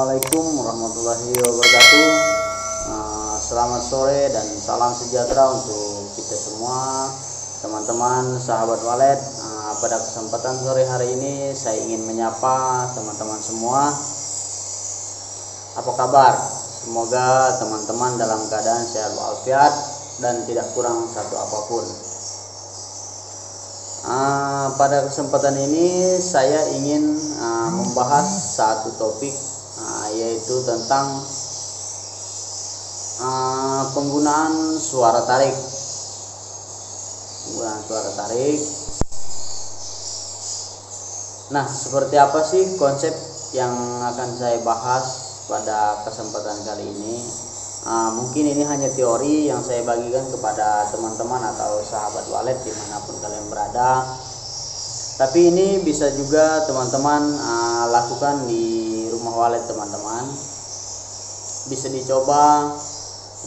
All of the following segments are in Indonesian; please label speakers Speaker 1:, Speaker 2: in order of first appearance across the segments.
Speaker 1: Assalamualaikum warahmatullahi wabarakatuh. Selamat sore dan salam sejahtera untuk kita semua, teman-teman sahabat walet. Pada kesempatan sore hari ini saya ingin menyapa teman-teman semua. Apa kabar? Semoga teman-teman dalam keadaan sehat walafiat dan tidak kurang satu apapun. Pada kesempatan ini saya ingin membahas satu topik, yaitu tentang penggunaan suara tarik. Nah, seperti apa sih konsep yang akan saya bahas pada kesempatan kali ini? Mungkin ini hanya teori yang saya bagikan kepada teman-teman atau sahabat walet dimanapun kalian berada. Tapi ini bisa juga teman-teman lakukan di rumah walet teman-teman. Bisa dicoba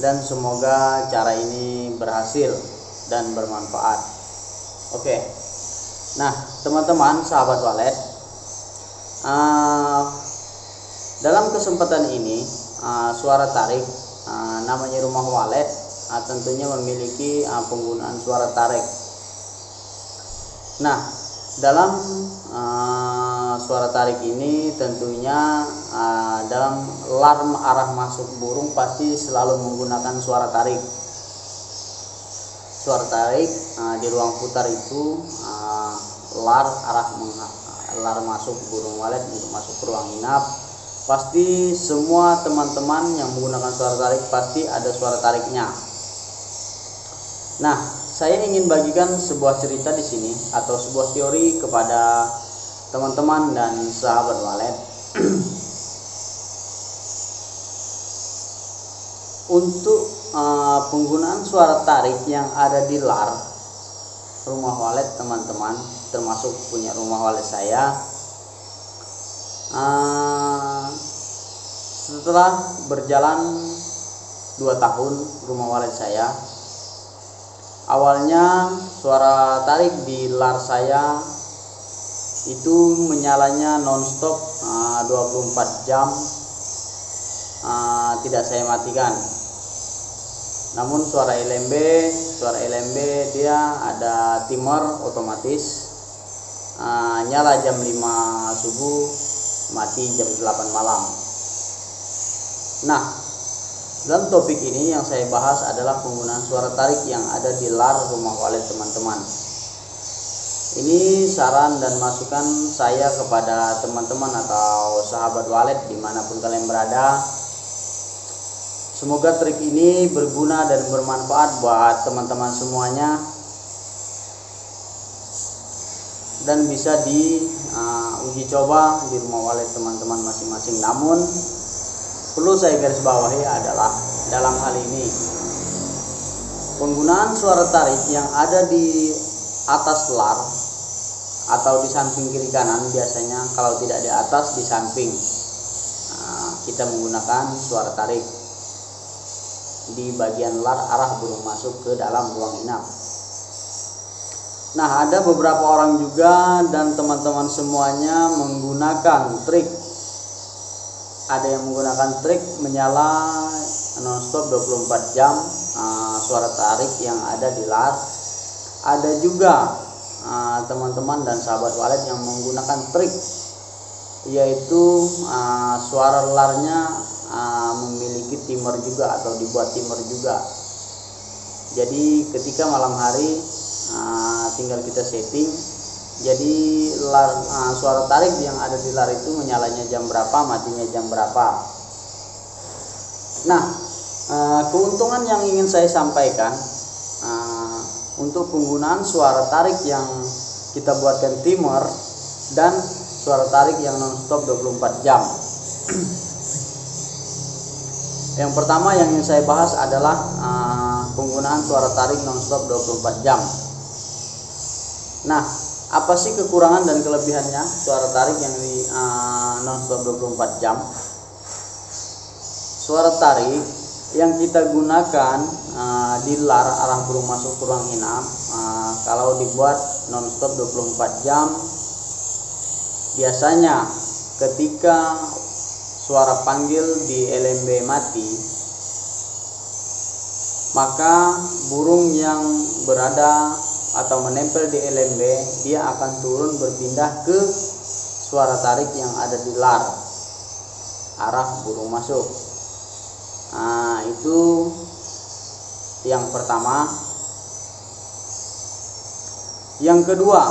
Speaker 1: dan semoga cara ini berhasil dan bermanfaat. Oke. Nah, teman-teman sahabat walet, dalam kesempatan ini suara tarik, namanya rumah walet, tentunya memiliki penggunaan suara tarik. Nah, dalam suara tarik ini tentunya dalam alarm arah masuk burung pasti selalu menggunakan suara tarik. Suara tarik di ruang putar itu alarm masuk burung walet untuk masuk ke ruang inap. Pasti semua teman-teman yang menggunakan suara tarik pasti ada suara tariknya. Nah, saya ingin bagikan sebuah cerita di sini atau sebuah teori kepada teman-teman dan sahabat walet. Untuk penggunaan suara tarik yang ada di lar rumah walet teman-teman, termasuk punya rumah walet saya. Setelah berjalan 2 tahun rumah walet saya, awalnya suara tarik di lar saya itu menyalanya nonstop 24 jam, tidak saya matikan. Namun suara LMB dia ada timer otomatis, nyala jam 5 subuh, mati jam 8 malam. Nah, dalam topik ini yang saya bahas adalah penggunaan suara tarik yang ada di lar rumah walet teman-teman. Ini saran dan masukan saya kepada teman-teman atau sahabat walet dimanapun kalian berada. Semoga trik ini berguna dan bermanfaat buat teman-teman semuanya dan bisa diuji coba di rumah walet teman-teman masing-masing. Namun perlu saya garis bawahi adalah dalam hal ini penggunaan suara tarik yang ada di atas lar atau di samping kiri kanan, biasanya kalau tidak di atas di samping, kita menggunakan suara tarik di bagian lar arah burung masuk ke dalam ruang inap. Nah, ada beberapa orang juga dan teman-teman semuanya menggunakan trik. Ada yang menggunakan trik menyala nonstop 24 jam suara tarik yang ada di lar. Ada juga teman-teman dan sahabat walet yang menggunakan trik, yaitu suara larnya memiliki timer juga atau dibuat timer juga. Jadi ketika malam hari tinggal kita setting, jadi suara tarik yang ada di lar itu menyalanya jam berapa, matinya jam berapa. Nah, keuntungan yang ingin saya sampaikan untuk penggunaan suara tarik yang kita buatkan timer dan suara tarik yang nonstop 24 jam. Yang pertama yang ingin saya bahas adalah penggunaan suara tarik nonstop 24 jam. Nah, apa sih kekurangan dan kelebihannya suara tarik yang di nonstop 24 jam? Suara tarik yang kita gunakan di lar arah burung masuk ke ruang inap, kalau dibuat nonstop 24 jam, biasanya ketika suara panggil di LMB mati, maka burung yang berada atau menempel di LMB dia akan turun berpindah ke suara tarik yang ada di lar, arah burung masuk. Nah, itu yang pertama. Yang kedua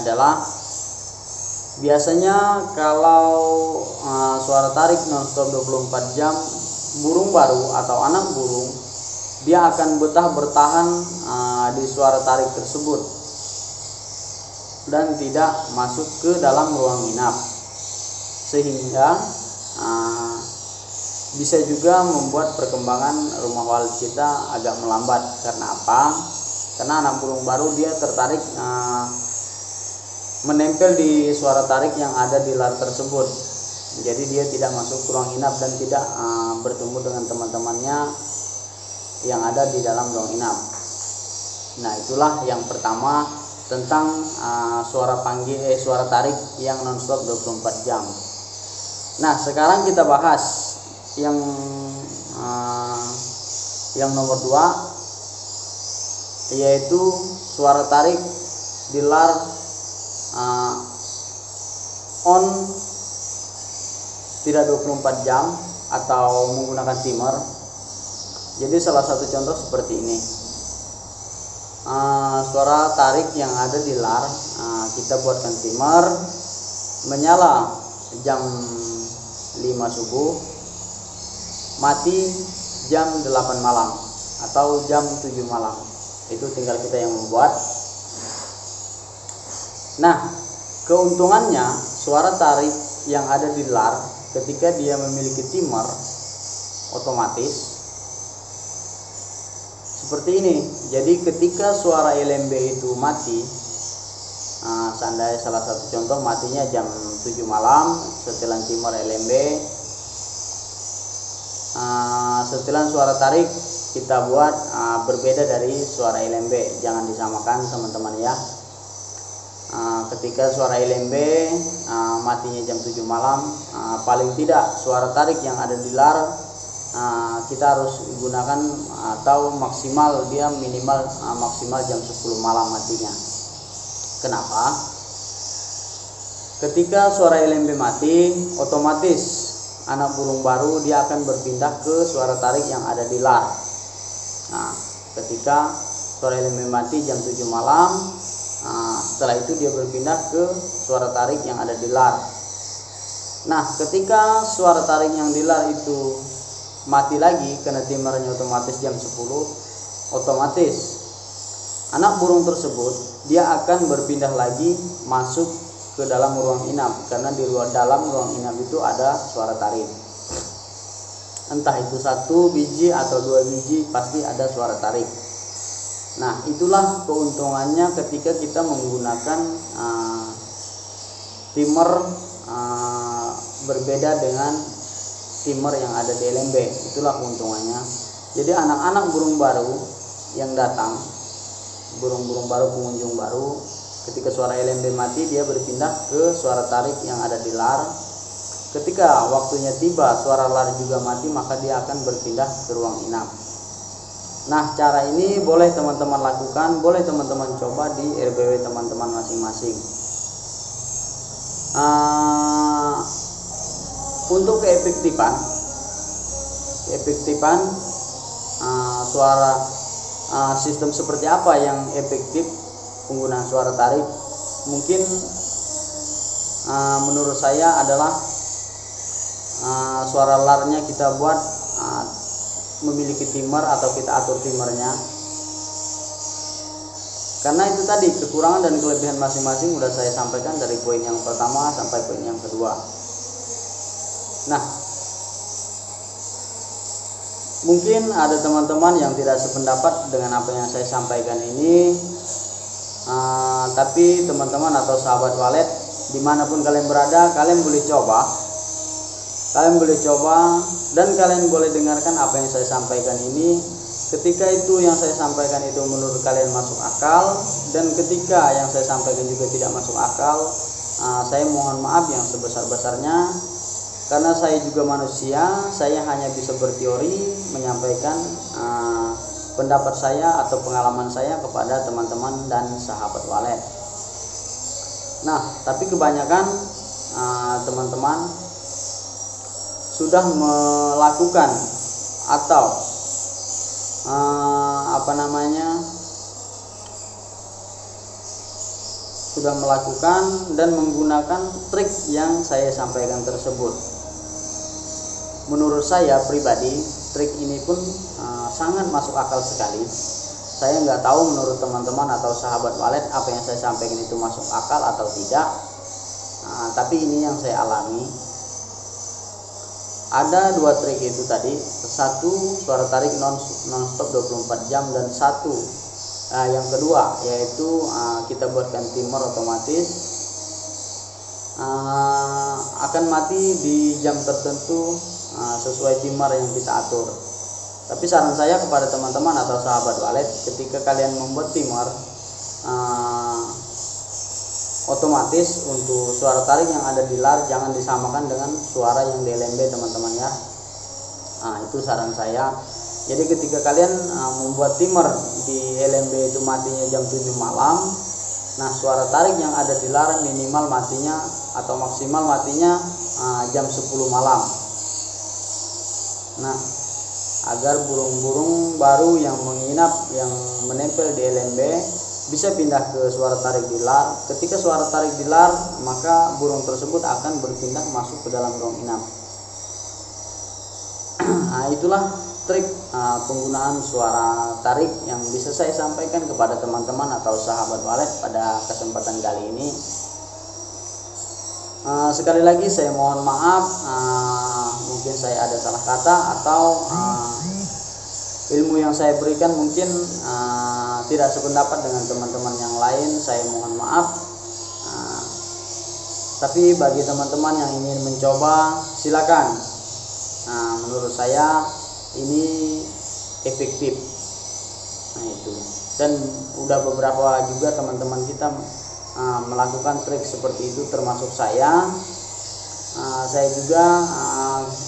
Speaker 1: adalah biasanya kalau suara tarik nonstop 24 jam, burung baru atau anak burung dia akan betah bertahan di suara tarik tersebut dan tidak masuk ke dalam ruang inap, sehingga bisa juga membuat perkembangan rumah walet kita agak melambat. Karena apa? Karena anak burung baru dia tertarik menempel di suara tarik yang ada di lar tersebut. Jadi dia tidak masuk ke ruang inap dan tidak bertemu dengan teman-temannya yang ada di dalam ruang inap. Nah, itulah yang pertama tentang suara tarik yang nonstop 24 jam. Nah, sekarang kita bahas yang nomor 2, yaitu suara tarik di lar on tidak 24 jam atau menggunakan timer. Jadi salah satu contoh seperti ini. Suara tarik yang ada di lar, kita buatkan timer menyala jam 5 subuh, mati jam 8 malam atau jam 7 malam. Itu tinggal kita yang membuat. Nah, keuntungannya suara tarik yang ada di lar ketika dia memiliki timer otomatis seperti ini. Jadi ketika suara LMB itu mati, seandainya salah satu contoh matinya jam 7 malam, setelan timer LMB, setelan suara tarik kita buat berbeda dari suara LMB. Jangan disamakan teman-teman ya. Ketika suara LMB matinya jam 7 malam, paling tidak suara tarik yang ada di lar kita harus gunakan atau maksimal dia minimal maksimal jam 10 malam matinya. Kenapa? Ketika suara LMB mati, otomatis anak burung baru dia akan berpindah ke suara tarik yang ada di lar. Nah, ketika suara LMB mati jam 7 malam, setelah itu dia berpindah ke suara tarik yang ada di lar. Nah, ketika suara tarik yang di lar itu mati lagi karena timernya otomatis jam 10, otomatis anak burung tersebut dia akan berpindah lagi masuk ke dalam ruang inap, karena di dalam ruang inap itu ada suara tarik. Entah itu 1 biji atau 2 biji, pasti ada suara tarik. Nah, itulah keuntungannya ketika kita menggunakan timer berbeda dengan timer yang ada di LMB. Itulah keuntungannya. Jadi anak-anak burung baru yang datang, burung-burung baru, pengunjung baru, ketika suara LMB mati dia berpindah ke suara tarik yang ada di lar. Ketika waktunya tiba suara lar juga mati, maka dia akan berpindah ke ruang inap. Nah, cara ini boleh teman-teman lakukan, boleh teman-teman coba di RBW teman-teman masing-masing. Untuk keefektifan suara sistem seperti apa yang efektif penggunaan suara tarik, mungkin menurut saya adalah suara larnya kita buat memiliki timer atau kita atur timernya. Karena itu tadi kekurangan dan kelebihan masing-masing sudah saya sampaikan dari poin yang pertama sampai poin yang kedua. Nah, mungkin ada teman-teman yang tidak sependapat dengan apa yang saya sampaikan ini, tapi teman-teman atau sahabat walet dimanapun kalian berada, kalian boleh coba dan kalian boleh dengarkan apa yang saya sampaikan ini. Ketika itu yang saya sampaikan itu menurut kalian masuk akal, dan ketika yang saya sampaikan juga tidak masuk akal, saya mohon maaf yang sebesar-besarnya. karena saya juga manusia, saya hanya bisa berteori, menyampaikan pendapat saya atau pengalaman saya kepada teman-teman dan sahabat walet. Nah, tapi kebanyakan teman-teman sudah melakukan atau sudah melakukan dan menggunakan trik yang saya sampaikan tersebut. Menurut saya pribadi, trik ini pun sangat masuk akal sekali. Saya nggak tahu menurut teman-teman atau sahabat walet apa yang saya sampaikan itu masuk akal atau tidak. Tapi ini yang saya alami. Ada dua trik itu tadi, satu suara tarik non-stop 24 jam, dan satu yang kedua yaitu kita buatkan timer otomatis akan mati di jam tertentu sesuai timer yang kita atur. Tapi saran saya kepada teman-teman atau sahabat walet, ketika kalian membuat timer otomatis untuk suara tarik yang ada di lar jangan disamakan dengan suara yang di LMB teman-teman ya. Itu saran saya. Jadi ketika kalian membuat timer di LMB itu matinya jam 7 malam, nah suara tarik yang ada di lar minimal matinya atau maksimal matinya jam 10 malam. Nah, agar burung-burung baru yang menginap yang menempel di LMB bisa pindah ke suara tarik di lar. Ketika suara tarik di lar, maka burung tersebut akan berpindah masuk ke dalam ruang inap. Itulah trik penggunaan suara tarik yang bisa saya sampaikan kepada teman-teman atau sahabat walet pada kesempatan kali ini. Sekali lagi saya mohon maaf, mungkin saya ada salah kata atau ilmu yang saya berikan mungkin tidak sependapat dengan teman-teman yang lain. Saya mohon maaf. Tapi bagi teman-teman yang ingin mencoba, silakan. Menurut saya ini efektif. Itu. Dan udah beberapa juga teman-teman kita melakukan trik seperti itu, termasuk saya. Saya juga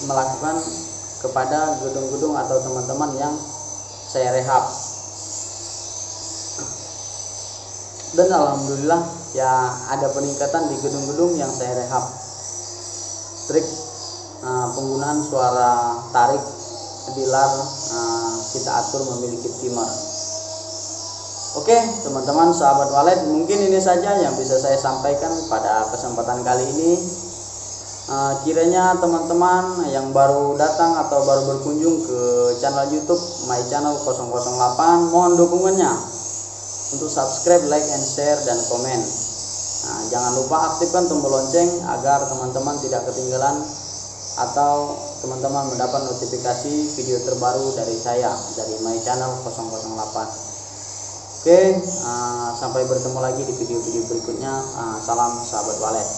Speaker 1: melakukan kepada gedung-gedung atau teman-teman yang saya rehab. Dan alhamdulillah ya ada peningkatan di gedung-gedung yang saya rehab. Trik penggunaan suara tarik di lar kita atur memiliki timer. Oke teman-teman sahabat walet, mungkin ini saja yang bisa saya sampaikan pada kesempatan kali ini. Kiranya teman-teman yang baru datang atau baru berkunjung ke channel YouTube My Channel 008, mohon dukungannya untuk subscribe, like, and share, dan komen. Jangan lupa aktifkan tombol lonceng agar teman-teman tidak ketinggalan atau teman-teman mendapat notifikasi video terbaru dari saya, dari My Channel 008. Oke, sampai bertemu lagi di video-video berikutnya. Salam sahabat walet.